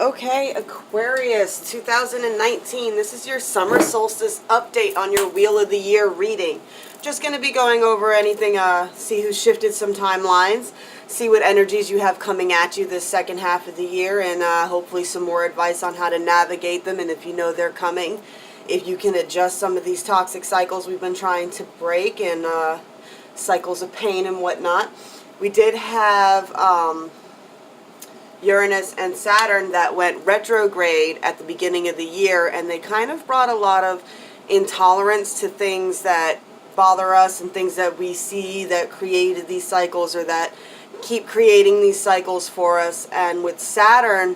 Okay, Aquarius 2019. This is your summer solstice update on your Wheel of the Year reading. Just going to be going over anything, see who shifted some timelines, see what energies you have coming at you this second half of the year, and hopefully some more advice on how to navigate them, and if you know they're coming, if you can adjust some of these toxic cycles we've been trying to break, and cycles of pain and whatnot. We did have Uranus and Saturn that went retrograde at the beginning of the year, and they kind of brought a lot of intolerance to things that bother us and things that we see that created these cycles or that keep creating these cycles for us. And with Saturn,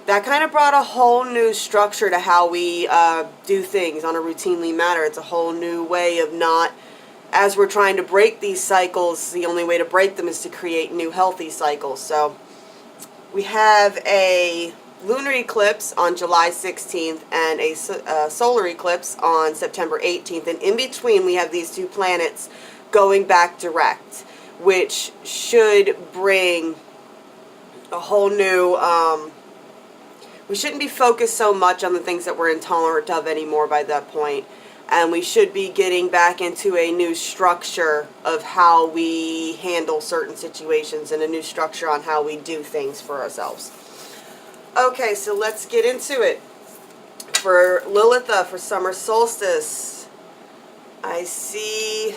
that kind of brought a whole new structure to how we do things on a routinely manner. It's a whole new way of not, as we're trying to break these cycles, the only way to break them is to create new healthy cycles. So we have a lunar eclipse on July 16th and a solar eclipse on September 18th. And in between, we have these two planets going back direct, which should bring a whole new... we shouldn't be focused so much on the things that we're intolerant of anymore by that point. And we should be getting back into a new structure of how we handle certain situations and a new structure on how we do things for ourselves. Okay, so let's get into it. For Lilith, for summer solstice, I see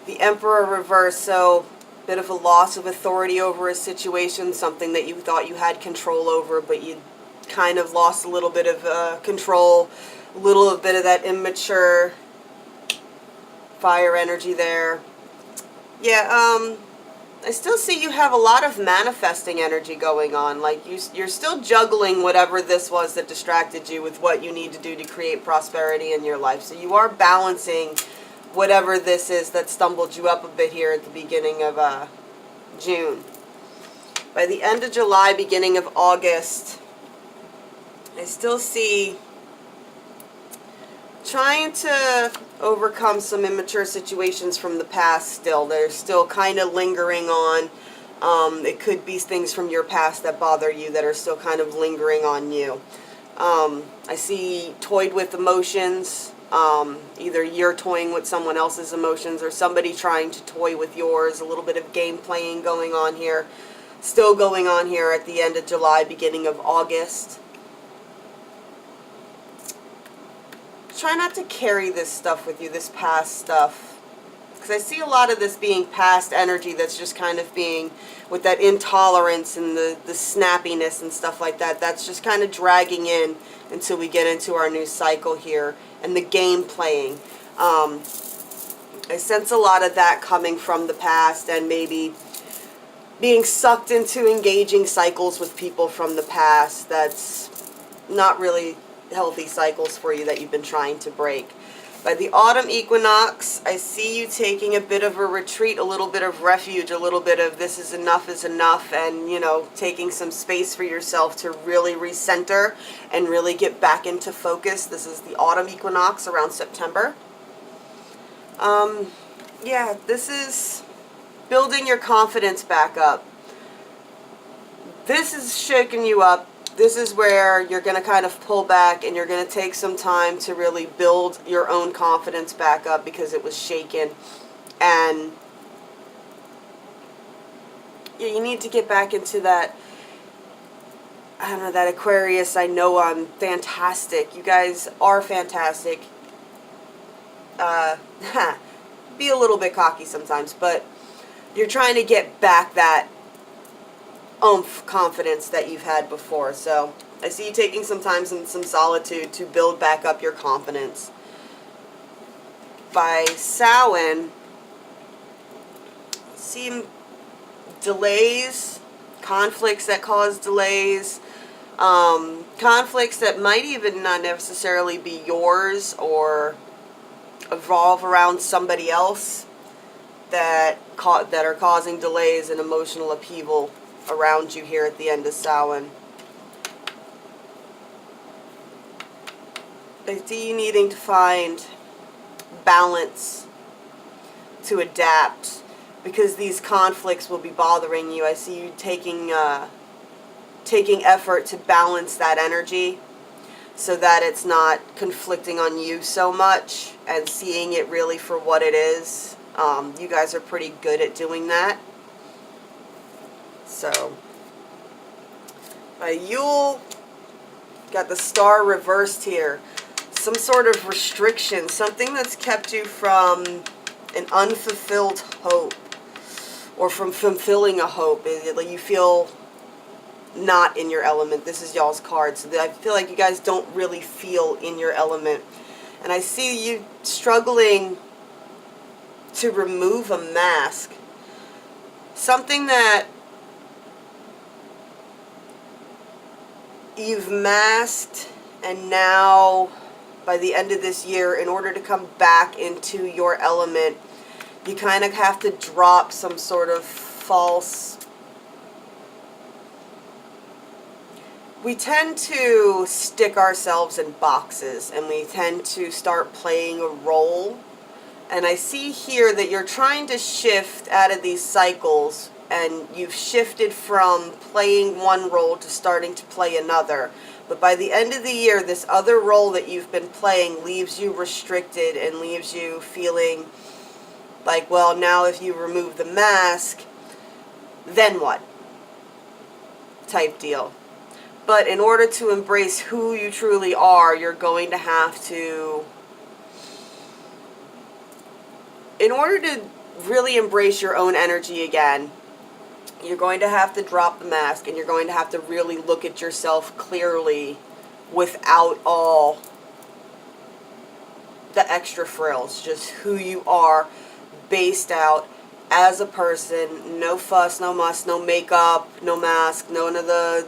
the Emperor reverse, so a bit of a loss of authority over a situation, something that you thought you had control over, but you kind of lost a little bit of control. A little bit of that immature fire energy there. Yeah, I still see you have a lot of manifesting energy going on. Like you're still juggling whatever this was that distracted you with what you need to do to create prosperity in your life. So you are balancing whatever this is that stumbled you up a bit here at the beginning of June. By the end of July, beginning of August, I still see trying to overcome some immature situations from the past still. They're still kind of lingering on. It could be things from your past that bother you that are still kind of lingering on you. I see toyed with emotions. Either you're toying with someone else's emotions or somebody trying to toy with yours. A little bit of game playing going on here. Still going on here at the end of July, beginning of August. Try not to carry this stuff with you, this past stuff. Because I see a lot of this being past energy that's just kind of being, with that intolerance and the snappiness and stuff like that, that's just kind of dragging in until we get into our new cycle here. And the game playing. I sense a lot of that coming from the past and maybe being sucked into engaging cycles with people from the past that's not really healthy cycles for you that you've been trying to break. By the autumn equinox, I see you taking a bit of a retreat, a little bit of refuge, a little bit of this is enough, and, you know, taking some space for yourself to really recenter and really get back into focus. This is the autumn equinox around September. Yeah, this is building your confidence back up. This is shaking you up. This is where you're going to kind of pull back and you're going to take some time to really build your own confidence back up because it was shaken. And you need to get back into that, I don't know, that Aquarius, I know I'm fantastic. You guys are fantastic. Be a little bit cocky sometimes, but you're trying to get back that oomph confidence that you've had before. So I see you taking some time and some solitude to build back up your confidence. By Samhain, see delays, conflicts that cause delays, conflicts that might even not necessarily be yours or evolve around somebody else that are causing delays and emotional upheaval around you here at the end of Samhain. I see you needing to find balance to adapt because these conflicts will be bothering you. I see you taking taking effort to balance that energy so that it's not conflicting on you so much and seeing it really for what it is. You guys are pretty good at doing that. So, by Yule, got the star reversed here. Some sort of restriction, something that's kept you from an unfulfilled hope or from fulfilling a hope. Like you feel not in your element. This is y'all's card. So I feel like you guys don't really feel in your element. And I see you struggling to remove a mask. Something that you've masked, and now by the end of this year, in order to come back into your element, you kind of have to drop some sort of false... We tend to stick ourselves in boxes, and we tend to start playing a role. And I see here that you're trying to shift out of these cycles, and you've shifted from playing one role to starting to play another. But by the end of the year, this other role that you've been playing leaves you restricted and leaves you feeling like, well, now if you remove the mask, then what? Type deal. But in order to embrace who you truly are, you're going to have to... In order to really embrace your own energy again, you're going to have to drop the mask, and you're going to have to really look at yourself clearly without all the extra frills. Just who you are, based out as a person. No fuss, no muss, no makeup, no mask, none of the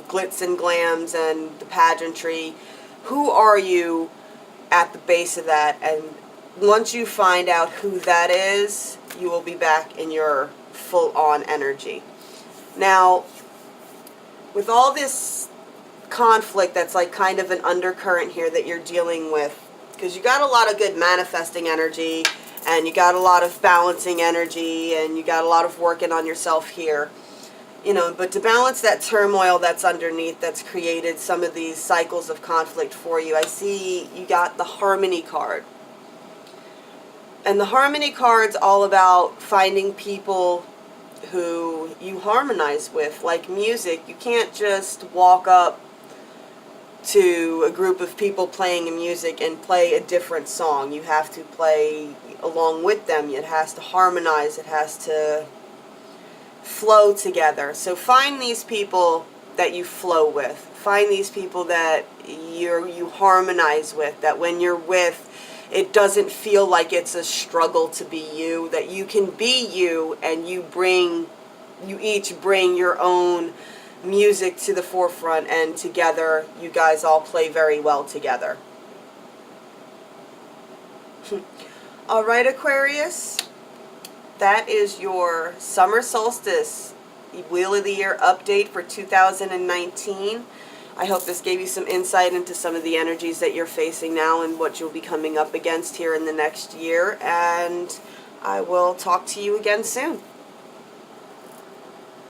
glitz and glams and the pageantry. Who are you at the base of that? And once you find out who that is, you will be back in your full-on energy. Now, with all this conflict that's like kind of an undercurrent here that you're dealing with, because you got a lot of good manifesting energy, and you got a lot of balancing energy, and you got a lot of working on yourself here, you know, but to balance that turmoil that's underneath, that's created some of these cycles of conflict for you, I see you got the Harmony card. And the Harmony card's all about finding people who you harmonize with. Like music, you can't just walk up to a group of people playing music and play a different song. You have to play along with them. It has to harmonize. It has to flow together. So find these people that you flow with. Find these people that you harmonize with, that when you're with, it doesn't feel like it's a struggle to be you, that you can be you, and you each bring your own music to the forefront, and together you guys all play very well together. Alright, Aquarius, that is your summer solstice Wheel of the Year update for 2019. I hope this gave you some insight into some of the energies that you're facing now and what you'll be coming up against here in the next year. And I will talk to you again soon.